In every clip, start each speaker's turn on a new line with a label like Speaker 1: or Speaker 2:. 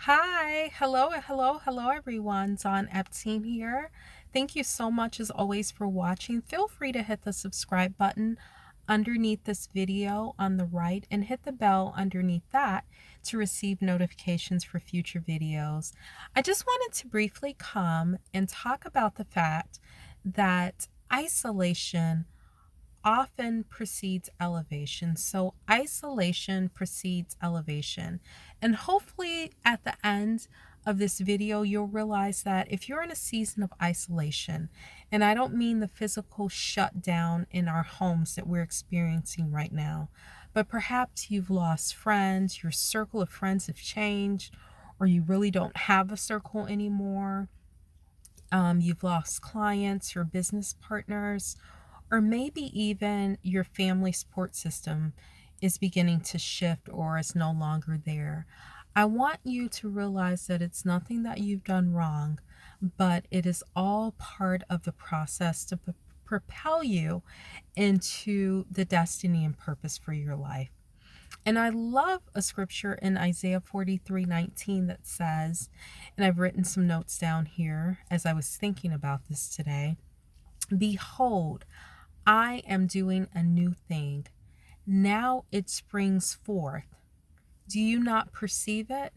Speaker 1: Hi, hello, everyone. Dawn Epting here. Thank you so much, as always, for watching. Feel free to hit the subscribe button underneath this video on the right and hit the bell underneath that to receive notifications for future videos. I just wanted to briefly come and talk about the fact that isolation often precedes elevation. So isolation precedes elevation. And hopefully at the end of this video, you'll realize that if you're in a season of isolation, and I don't mean the physical shutdown in our homes that we're experiencing right now, but perhaps you've lost friends, your circle of friends have changed, or you really don't have a circle anymore. You've lost clients, your business partners, or maybe even your family support system is beginning to shift or is no longer there. I want you to realize that it's nothing that you've done wrong, but it is all part of the process to propel you into the destiny and purpose for your life. And I love a scripture in Isaiah 43:19 that says, and I've written some notes down here as I was thinking about this today. Behold, I am doing a new thing. Now it springs forth. Do you not perceive it?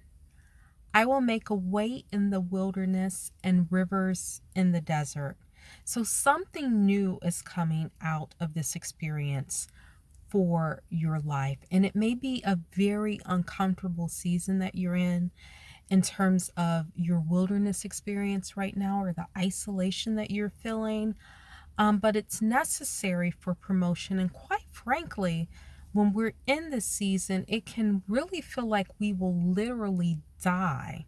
Speaker 1: I will make a way in the wilderness and rivers in the desert. So something new is coming out of this experience for your life. And it may be a very uncomfortable season that you're in terms of your wilderness experience right now or the isolation that you're feeling. But it's necessary for promotion. And quite frankly, when we're in this season, it can really feel like we will literally die.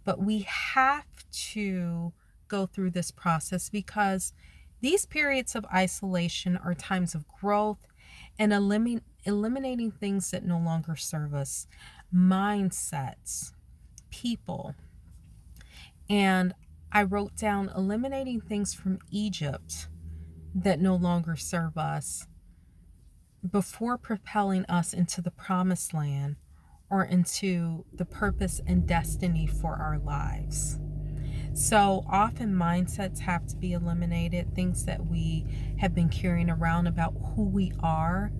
Speaker 1: But we have to go through this process because these periods of isolation are times of growth and eliminating things that no longer serve us, mindsets, people. And I wrote down eliminating things from Egypt that no longer serve us before propelling us into the promised land or into the purpose and destiny for our lives. So often mindsets have to be eliminated, things that we have been carrying around about who we are,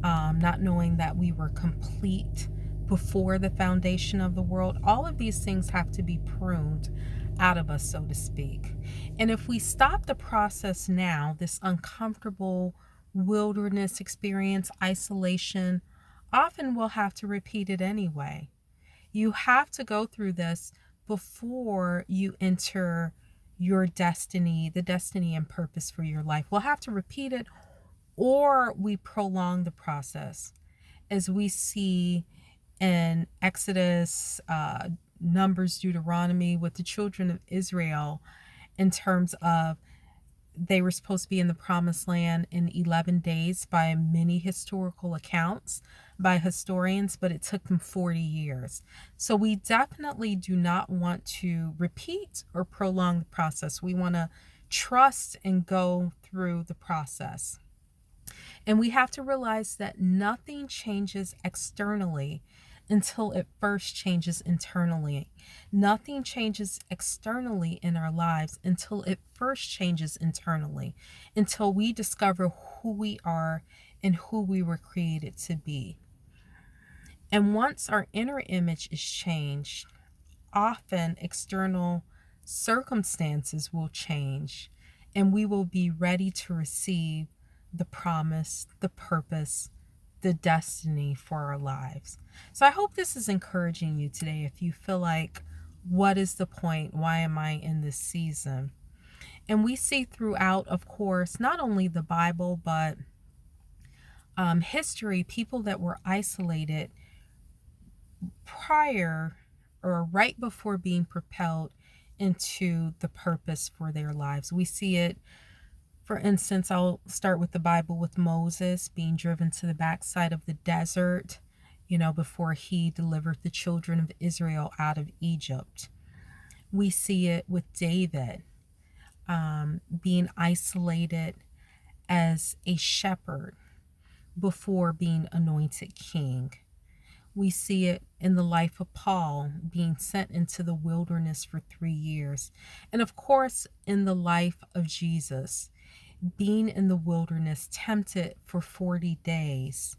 Speaker 1: not knowing that we were complete before the foundation of the world. All of these things have to be pruned out of us, so to speak. And if we stop the process now, this uncomfortable wilderness experience, isolation, often we'll have to repeat it anyway. You have to go through this before you enter your destiny, the destiny and purpose for your life. We'll have to repeat it, or we prolong the process, as we see in Exodus, Numbers, Deuteronomy with the children of Israel, in terms of they were supposed to be in the promised land in 11 days by many historical accounts, by historians, but it took them 40 years. So we definitely do not want to repeat or prolong the process. We want to trust and go through the process. And we have to realize that nothing changes externally until it first changes internally. Nothing changes externally in our lives until it first changes internally, until we discover who we are and who we were created to be. And once our inner image is changed, often external circumstances will change, and we will be ready to receive the promise, the purpose, the destiny for our lives. So I hope this is encouraging you today. If you feel like, what is the point? Why am I in this season? And we see throughout, of course, not only the Bible, but history, people that were isolated prior or right before being propelled into the purpose for their lives. We see it, for instance, I'll start with the Bible with Moses being driven to the backside of the desert, before he delivered the children of Israel out of Egypt. We see it with David being isolated as a shepherd before being anointed king. We see it in the life of Paul being sent into the wilderness for 3 years. And of course, in the life of Jesus, being in the wilderness, tempted for 40 days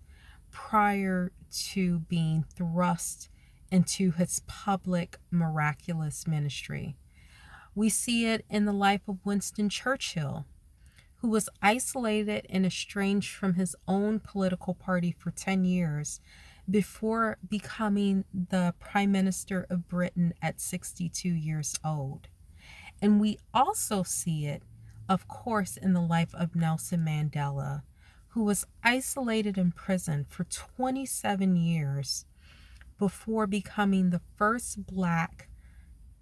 Speaker 1: prior to being thrust into his public miraculous ministry. We see it in the life of Winston Churchill, who was isolated and estranged from his own political party for 10 years before becoming the Prime Minister of Britain at 62 years old. And we also see it, of course, in the life of Nelson Mandela, who was isolated in prison for 27 years before becoming the first Black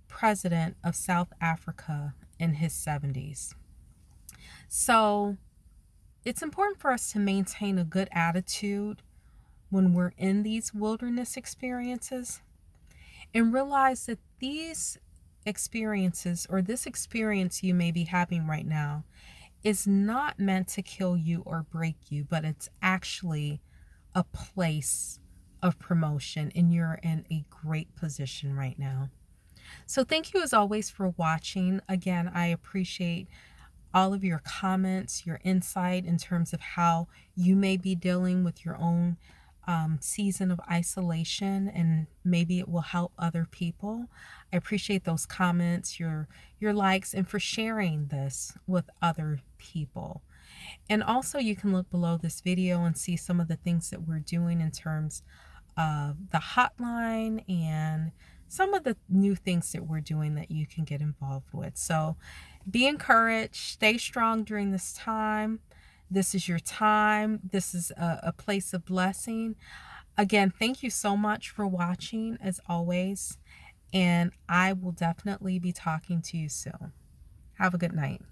Speaker 1: president of South Africa in his 70s. So it's important for us to maintain a good attitude when we're in these wilderness experiences and realize that these experiences, or this experience you may be having right now, is not meant to kill you or break you, but it's actually a place of promotion, and you're in a great position right now. So thank you as always for watching. Again, I appreciate all of your comments, your insight in terms of how you may be dealing with your own season of isolation, and maybe it will help other people. I appreciate those comments, your likes, and for sharing this with other people. And also you can look below this video and see some of the things that we're doing in terms of the hotline and some of the new things that we're doing that you can get involved with. So be encouraged, stay strong during this time. This is your time. This is a place of blessing. Again, thank you so much for watching as always, and I will definitely be talking to you soon. Have a good night.